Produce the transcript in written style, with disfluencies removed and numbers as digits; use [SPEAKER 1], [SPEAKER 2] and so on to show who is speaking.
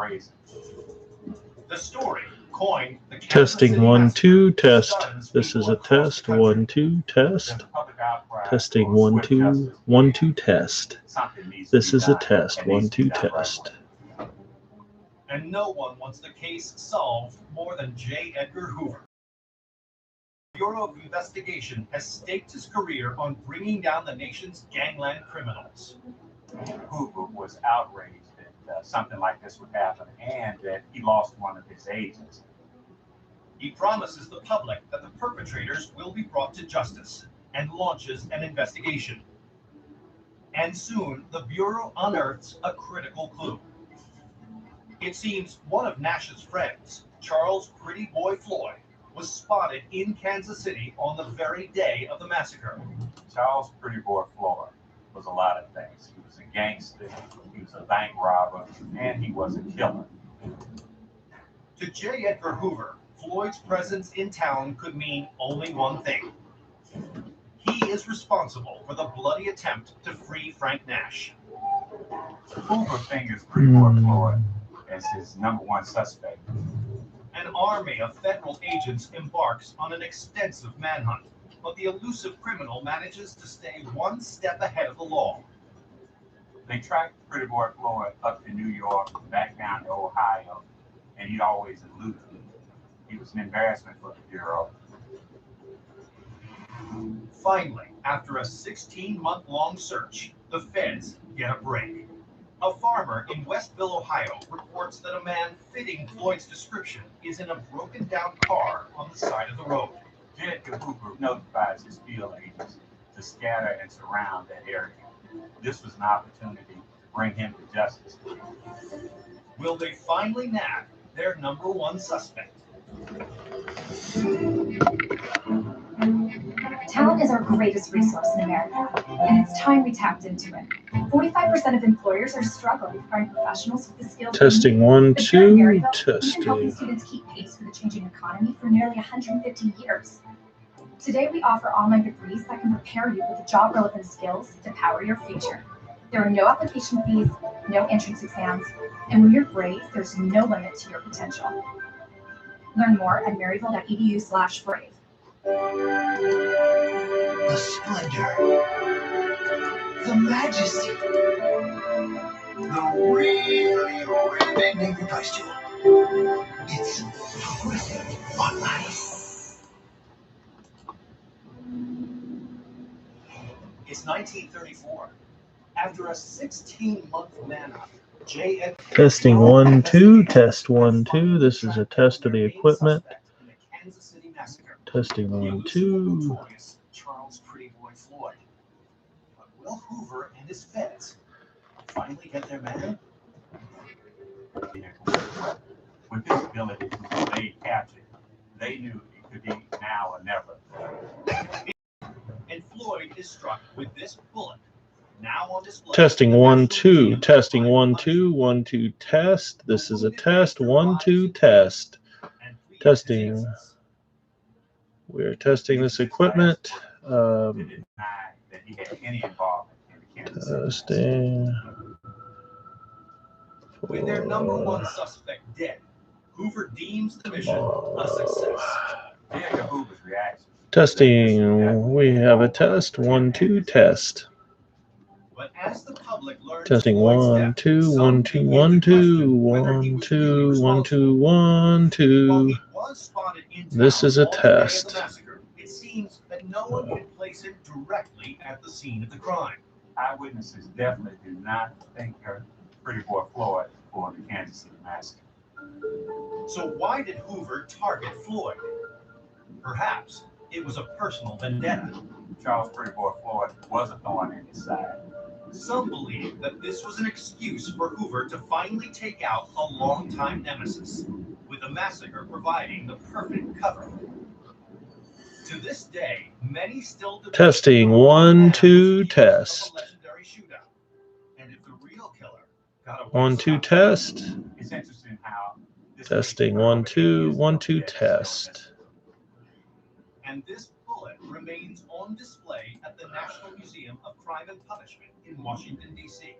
[SPEAKER 1] brazen. The story coined the Kansas
[SPEAKER 2] Testing
[SPEAKER 1] City
[SPEAKER 2] 1
[SPEAKER 1] Massacre
[SPEAKER 2] 2 test.
[SPEAKER 1] stuns
[SPEAKER 2] This
[SPEAKER 1] people
[SPEAKER 2] is a
[SPEAKER 1] across
[SPEAKER 2] test.
[SPEAKER 1] the country.
[SPEAKER 2] 1 2 test.
[SPEAKER 1] There's a public outcry
[SPEAKER 2] Testing
[SPEAKER 1] for
[SPEAKER 2] 1
[SPEAKER 1] swift
[SPEAKER 2] 2
[SPEAKER 1] justice.
[SPEAKER 2] 1 2 test.
[SPEAKER 1] Something needs to
[SPEAKER 2] This
[SPEAKER 1] be
[SPEAKER 2] is a
[SPEAKER 1] done,
[SPEAKER 2] test.
[SPEAKER 1] and
[SPEAKER 2] 1
[SPEAKER 1] needs to be
[SPEAKER 2] 2
[SPEAKER 1] done right
[SPEAKER 2] test.
[SPEAKER 1] away. And no one wants the case solved more than J. Edgar Hoover. The Bureau of Investigation has staked his career on bringing down the nation's gangland criminals. Hoover was outraged that something like this would happen and that he lost one of his agents. He promises the public that the perpetrators will be brought to justice and launches an investigation. And soon, the Bureau unearths a critical clue. It seems one of Nash's friends, Charles Pretty Boy Floyd, was spotted in Kansas City on the very day of the massacre. Charles Pretty Boy Floyd was a lot of things. He was a gangster, he was a bank robber, and he was a killer. To J. Edgar Hoover, Floyd's presence in town could mean only one thing. He is responsible for the bloody attempt to free Frank Nash. Hoover fingers Pretty Boy Floyd as his #1 suspect. An army of federal agents embarks on an extensive manhunt, but the elusive criminal manages to stay one step ahead of the law. They tracked Pretty Boy Floyd up to New York, back down to Ohio, and he'd always eluded them. He was an embarrassment for the Bureau. Finally, after a 16-month-long search, the feds get a break. A farmer in Westville, Ohio, reports that a man fitting Floyd's description is in a broken-down car on the side of the road. J. Edgar Hoover notifies his field agents to scatter and surround that area. This was an opportunity to bring him to justice. Will they finally nab their #1 suspect?
[SPEAKER 3] Talent is our greatest resource in America, and it's time we tapped into it. 45% of employers are struggling to find professionals with the skills they
[SPEAKER 2] Testing
[SPEAKER 3] need.
[SPEAKER 2] 1
[SPEAKER 3] But here at
[SPEAKER 2] 2
[SPEAKER 3] Maryville, we've been helping
[SPEAKER 2] testing.
[SPEAKER 3] students keep pace with the changing economy for nearly 150 years. Today, we offer online degrees that can prepare you with the job-relevant skills to power your future. There are no application fees, no entrance exams, and when you're brave, there's no limit to your potential. Learn more at maryville.edu/brave.
[SPEAKER 4] The splendor, the majesty, the really big Navy price jewel. It's horrific on ice.
[SPEAKER 1] It's 1934. After a 16-month manhunt, J. Edgar
[SPEAKER 2] Testing 1 2 test 1 2. This is a test of the equipment.
[SPEAKER 1] in the Kansas City Massacre.
[SPEAKER 2] Testing
[SPEAKER 1] The
[SPEAKER 2] 1
[SPEAKER 1] elusive
[SPEAKER 2] 2.
[SPEAKER 1] notorious Charles Pretty Boy Floyd. But will Hoover and his feds finally get their man? With his ability to evade capture, they knew it could be now or never. And Floyd is struck with this bullet, now on display.
[SPEAKER 2] Testing 1 2. Testing 1 2 1 2 test. This is a test. 1 2 test. Testing. We're testing this equipment. Testing.
[SPEAKER 1] With their #1 suspect dead, Hoover deems the mission a success. J. Edgar Hoover's reaction.
[SPEAKER 2] Testing. We have a test. 1 2 test.
[SPEAKER 1] But as the public learns
[SPEAKER 2] Testing
[SPEAKER 1] Floyd's
[SPEAKER 2] 1
[SPEAKER 1] death,
[SPEAKER 2] 2
[SPEAKER 1] some
[SPEAKER 2] 1 2
[SPEAKER 1] begin
[SPEAKER 2] 1
[SPEAKER 1] to
[SPEAKER 2] 2
[SPEAKER 1] question whether he
[SPEAKER 2] 1
[SPEAKER 1] was
[SPEAKER 2] 2
[SPEAKER 1] really
[SPEAKER 2] 1 2
[SPEAKER 1] responsible.
[SPEAKER 2] 1
[SPEAKER 1] While
[SPEAKER 2] 2.
[SPEAKER 1] he was spotted in
[SPEAKER 2] This
[SPEAKER 1] town
[SPEAKER 2] is a
[SPEAKER 1] on the day of the
[SPEAKER 2] test.
[SPEAKER 1] massacre, it seems that no one can place him directly at the scene of the crime. Eyewitnesses definitely do not think Pretty Boy Floyd for the Kansas City Massacre. So why did Hoover target Floyd? Perhaps it was a personal vendetta. Charles Pretty Boy Floyd was a thorn in his side. Some believe that this was an excuse for Hoover to finally take out a longtime nemesis, with the massacre providing the perfect cover. To this day, many still debate
[SPEAKER 2] Testing
[SPEAKER 1] who
[SPEAKER 2] 1
[SPEAKER 1] was
[SPEAKER 2] 2
[SPEAKER 1] accused
[SPEAKER 2] test.
[SPEAKER 1] of the legendary shootout, and if the real killer got away
[SPEAKER 2] 1 2
[SPEAKER 1] scot-free.
[SPEAKER 2] test.
[SPEAKER 1] It's interesting how this
[SPEAKER 2] Testing
[SPEAKER 1] case
[SPEAKER 2] 1 2
[SPEAKER 1] is
[SPEAKER 2] 1 2
[SPEAKER 1] dead still
[SPEAKER 2] test.
[SPEAKER 1] missing. And this bullet remains on display at the National Museum of Crime and Punishment in Washington, D.C.